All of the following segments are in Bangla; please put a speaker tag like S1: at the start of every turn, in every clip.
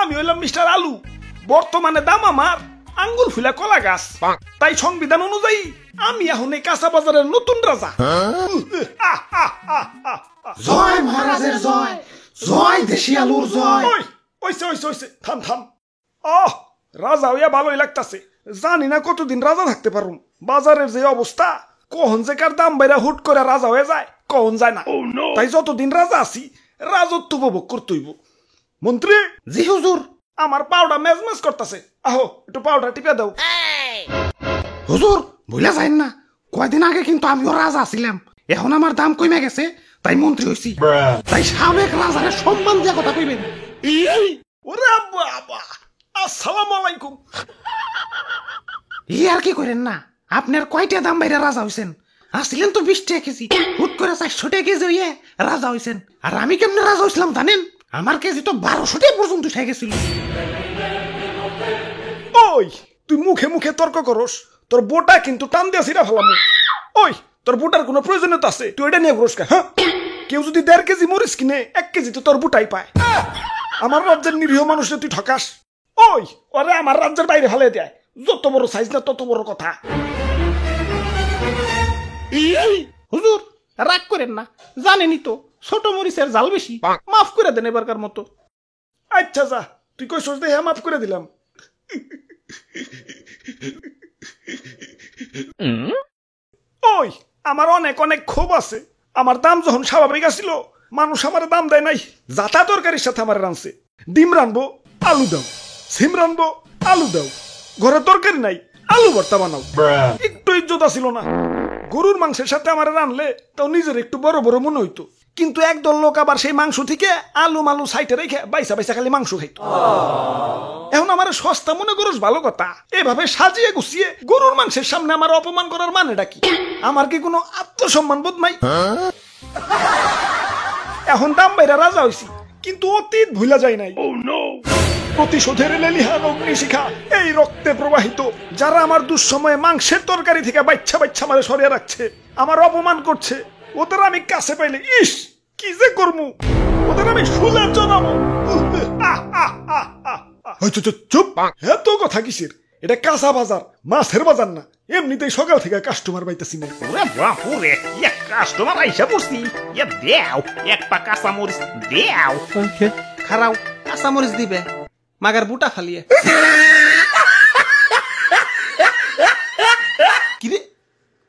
S1: আমি হইলাম মিস্টার আলু। বর্তমানে দাম আমার আঙ্গুর ফুলা কলা গাছ। তাই সংবিধান অনুযায়ী আমি এখন এই কাঁচা বাজারের নতুন রাজা।
S2: জয় মহারাজের জয়, জয় দেশি আলুর জয়।
S1: ওইছে থাম থাম। রাজা হইয়া ভালোই লাগতাছে। জানি না কতদিন রাজা থাকতে পারুম। বাজারের যে অবস্থা, কখন যে কার দাম বাইরা হুট করে রাজা হয়ে যায় কখন যায় না। তাই যতদিন রাজা আছি রাজত্ব উপভোগ করতেইব। মন্ত্রী।
S2: জি হুজুর।
S1: আমার পাউডার মেজমেজ করতেছে, আহো একটু পাউডার টিপে দাও।
S2: হুজুর ভুলে যাইন না, কয়দিন আগে কিন্তু আমিও রাজা ছিলাম, এখন আমার দাম কমে গেছে তাই মন্ত্রী হইছি। তাই সাবেক রাজারে সম্মান দিয়া কথা কইবেন।
S1: ওরে বাবা, আসসালামু আলাইকুম।
S2: আর কি করেন না, আপনার কয়টা দাম বাইরে রাজা হইছেন? আসছিলেন তো 20 টাকা কেজি, হুট করে 400 টাকা কেজি হইয়ে রাজা হইছেন। আর আমি কেমনে রাজা হইছিলাম জানেন? আমার কেজি তো 1200 টাকা পর্যন্ত উঠে গেছিল।
S1: ওই তুই মুখে মুখে তর্ক করস, তোর বোটা কিন্তু টান দিয়া ছিড়া ফেলাম। ওই তোর বোটার কোনো প্রয়োজনীয়তা আছে? তুই এটা নিয়ে ঘুরস কা? হ্যাঁ, কেউ যদি 1.5 কেজি মরিচ কিনে 1 কেজি তো তোর বোটাই পায়। আমার রাজ্যের নিরীহ মানুষে তুই ঠকাস। ওই ওরে আমার রাজ্যের বাইরে ফেলে দেয়। যত বড় সাইজ না তত বড় কথা।
S2: হুজুর রাগ করেন না, জানেনই তো ছোট মরিচের জাল বেশি, মাফ করে দেন এবারকার মতো।
S1: আচ্ছা যা, তুই কইছস দে, মাফ করে দিলাম। ওই আমার অনেক অনেক ক্ষোভ আছে। আমার দাম যখন স্বাভাবিক আসিল, মানুষ আমার দাম দেয় নাই। যাতা তরকারির সাথে আমার রানছে। ডিম রানবো, আলু দাও। সিম রানবো, আলু দাও। ঘরে তরকারি নাই, আলু ভর্তা বানাও। একটু ইজ্জত ছিল না। গরুর মাংসের সাথে আমার রানলে তাও নিজের একটু বড় বড় মনে হইতো। কিন্তু একদল লোক আবার সেই মাংস থেকে আলু মালু সাইটে রেখে বাইসা বাইসা খালি মাংস খাইতো। এখন আমার সস্তা মনে করস ভালো কথা, এভাবে সাজিয়ে গুছিয়ে গরুর মাংসের সামনে আমার অপমান করার মানেটা কি? আমার কি কোনো আত্মসম্মান বোধ নাই? এখন দাম বাইরা রাজা হইছি, কিন্তু অতীত ভুলা যায় নাই। প্রতিশোধের লেলিহান অগ্নিশিখা এই রক্তে প্রবাহিত। যারা আমার দুঃসময়ে মাংসের তরকারি থেকে বাচ্চা বাচ্চা মারে সরিয়ে রাখছে, আমার অপমান করছে, ওদের আমি কাছে পাইলে ইস কি যে করমু, ওদের আমি শুলে জানাবো। চুপ, এত কথা কিসের? এটা কাঁচা বাজার, মাছের বাজার না। এমনিতেই সকাল থেকে কাস্টমার পাইতেছি না।
S3: ওরে বাপুরে, এক কাস্টমার আইসা পড়ছি। দেও এক পা কাঁচা মরিচ দেও।
S2: খারাও কাঁচা মরিচ দিবে, মাগার বুটা ফালিয়ে। কিরে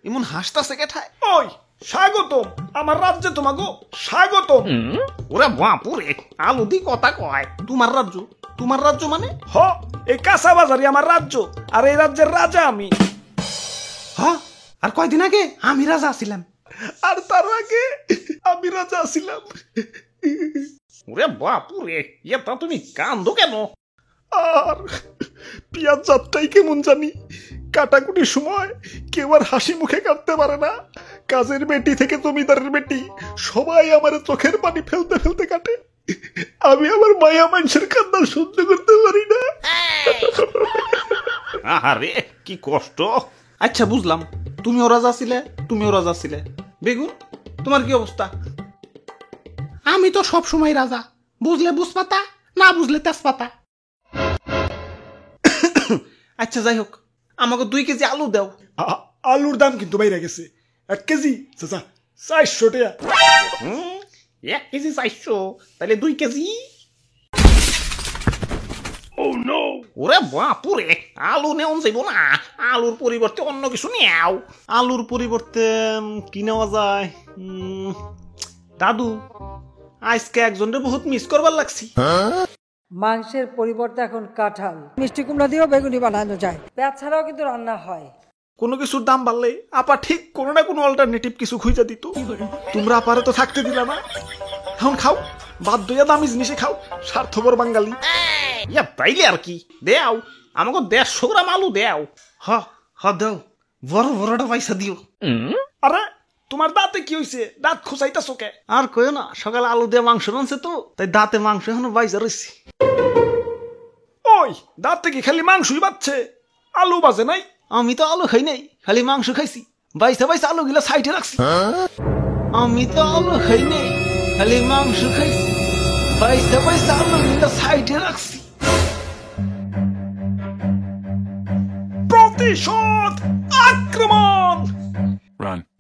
S2: এমন হাসতাছে কেঠায়?
S1: ওই স্বাগতম আমার রাজ্যে, তোমাগো স্বাগতম।
S3: ওরে বাপুরে, আলু দি কথা কয়।
S2: তোমার রাজ্য? তোমার রাজ্য মানে?
S1: হ, এই কাঁচা বাজারই আমার রাজ্য, আর এই রাজ্যের রাজা আমি।
S2: হ্যাঁ, আর কয়দিন আগে আমি রাজা ছিলাম।
S1: আর তার আগে আমি রাজা ছিলাম।
S3: ওরে বাপুরে, তা তুমি কান্দো কেন?
S1: আর পিয়াজ যাত্রাই কেমন জানি। কাটাকুটির সময় কেউ আর হাসি মুখে কাটতে পারে না। কাজের বেটি থেকে জমিদারের বেটি সবাই আমার চোখের পানি ফেলতে ফেলতে কাটে। আমি আমার মায়া মানুষের কান্না সহ্য করতে পারি না।
S3: আরে কি কষ্ট।
S2: আচ্ছা বুঝলাম, তুমিও রাজা ছিলে, তুমিও রাজা ছিলে। বেগুন তোমার কি অবস্থা? আমি তো সব সময় রাজা, বুঝলে বুঝপাতা, না বুঝলে তেজপাতা। আচ্ছা যাই হোক, আমাকে 2 কেজি আলু দাও।
S1: আলুর দাম কিন্তু বাইরে গেছে। 1 কেজি 400 টাকা।
S3: 1 কেজি 400, তাহলে 2 কেজি। ওরে বাপুরে, আলু নেওয়া যাইব না। আলুর পরিবর্তে অন্য কিছু নেও।
S2: আলুর পরিবর্তে কি নেওয়া যায়? দাদু, আজকে একজনের বহুত মিস করবার লাগছি।
S4: মাংসের পরিবর্তে এখন কাঁঠাল, মিষ্টি কুমড়া দিয়েও বেগুনি বানানো যায়। পেঁয়াজ ছাড়াও কিন্তু রান্না হয়।
S1: কোনো কিছুর দাম বাড়লে আপা ঠিক কোনো না কোনো অল্টারনেটিভ কিছু খুঁজে দিত। তোমরা আপারে তো থাকতে দিলা না। এখন খাও, বাধ্য হইয়া দামি জিনিসে খাও, স্বার্থপর বাঙালি।
S3: তাইলে আর কি, দেও আমাকে 150 গ্রাম আলু দেও।
S2: হ দাও, বড় বড়টা পয়সা দিও।
S1: আরে তোমার দাঁতে কি হইছে? দাঁত খোঁচাইতাছো কে?
S2: আর কইও না, সকালে আলু দিয়ে মাংস রানছে তো, তাই দাঁতে মাংস এখনো বাইজা রয়েছে।
S1: ওই দাঁতে কি খালি মাংসই বাজছে, আলু বাজে নাই?
S2: আমি তো আলু খাই নাই, খালি মাংস খাইছি। বাইসা বাইসা আলু গিলা সাইডে রাখছি। আমি তো আলু খাই নাই, খালি মাংস খাইছি। বাইসা বাইসা আলু গিলা সাইডে রাখছি।
S1: প্রতিশোধ আক্রমণ।
S5: Run.